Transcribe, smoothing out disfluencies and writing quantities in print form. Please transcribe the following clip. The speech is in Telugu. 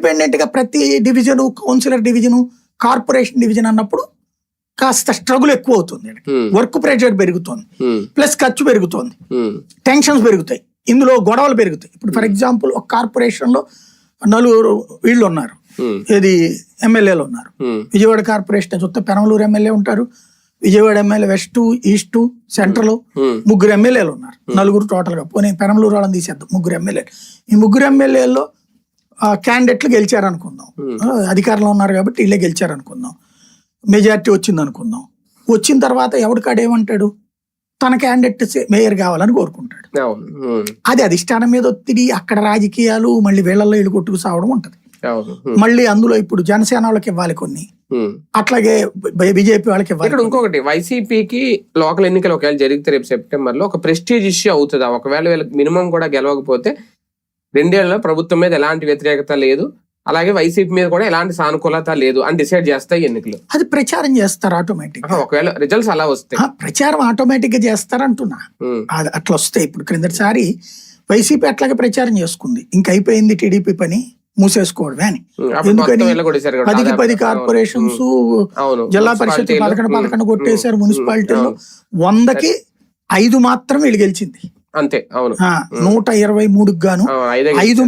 ఇండిపెండెంట్ గా ప్రతి division, councillor division, corporation division అన్నప్పుడు కాస్త స్ట్రగుల్ ఎక్కువ అవుతుంది, వర్క్ ప్రెషర్ పెరుగుతుంది, ప్లస్ ఖర్చు పెరుగుతుంది, టెన్షన్స్ పెరుగుతాయి, ఇందులో గొడవలు పెరుగుతాయి. ఇప్పుడు ఫర్ ఎగ్జాంపుల్ ఒక కార్పొరేషన్ లో 4 వీళ్ళు ఉన్నారు, ఏది ఎమ్మెల్యేలు ఉన్నారు. విజయవాడ కార్పొరేషన్ చూస్తే పెనమలూరు ఎమ్మెల్యే ఉంటారు, Vijayawada MLA west, east, central 3 ఎమ్మెల్యేలు ఉన్నారు, 4 టోటల్ గా. పోనీ పెనమలూరు వాళ్ళని తీసేద్దాం, 3 ఎమ్మెల్యేలు. ఈ 3 ఎమ్మెల్యేల్లో క్యాండిడేట్లు గెలిచారనుకుందాం, అధికారంలో ఉన్నారు కాబట్టి వీళ్ళే గెలిచారనుకుందాం, మెజారిటీ వచ్చింది అనుకుందాం. వచ్చిన తర్వాత ఎవరికాడు ఏమంటాడు, తన క్యాండిడేట్ మేయర్ కావాలని కోరుకుంటాడు. అది అధిష్టానం మీద ఒత్తిడి, అక్కడ రాజకీయాలు, మళ్ళీ వీళ్ళల్లో వీళ్ళు కొట్టుకు సావడం ఉంటది. మళ్ళీ అందులో ఇప్పుడు జనసేన వాళ్ళకి ఇవ్వాలి కొన్ని, అట్లాగే బీజేపీ వాళ్ళకి ఇవ్వాలి. ఇక్కడ ఇంకొకటి, వైసీపీకి లోకల్ ఎన్నికలు ఒకవేళ జరిగితే రేపు సెప్టెంబర్ లో ఒక ప్రెస్టీజ్ ఇష్యూ అవుతుందా? ఒకవేళ వీళ్ళకి మినిమం కూడా గెలవకపోతే 2 ఏళ్లలో ప్రభుత్వం మీద ఎలాంటి వ్యతిరేకత లేదు, అలాగే వైసీపీ మీద కూడా ఎలాంటి సానుకూలత లేదు అని డిసైడ్ చేస్తాయి ఎన్నికలు. అది ప్రచారం చేస్తారు ఆటోమేటిక్. ఒకవేళ రిజల్ట్స్ అలా వస్తాయి, ప్రచారం ఆటోమేటిక్ గా చేస్తారు అంటున్నా. అది అట్లా వస్తాయి. ఇప్పుడు క్రిందటిసారి వైసీపీ అట్లాగే ప్రచారం చేసుకుంది, ఇంకైపోయింది టీడీపీ పని, మూసేసుకోవడమే అని. ఎందుకని 10కి 10 కార్పొరేషన్స్, జిల్లా పరిషత్ 11 కొట్టేశారు. మున్సిపాలిటీలో 100కి 5 మాత్రం వీళ్ళు గెలిచింది అంతే. అవును, 123 గాను 5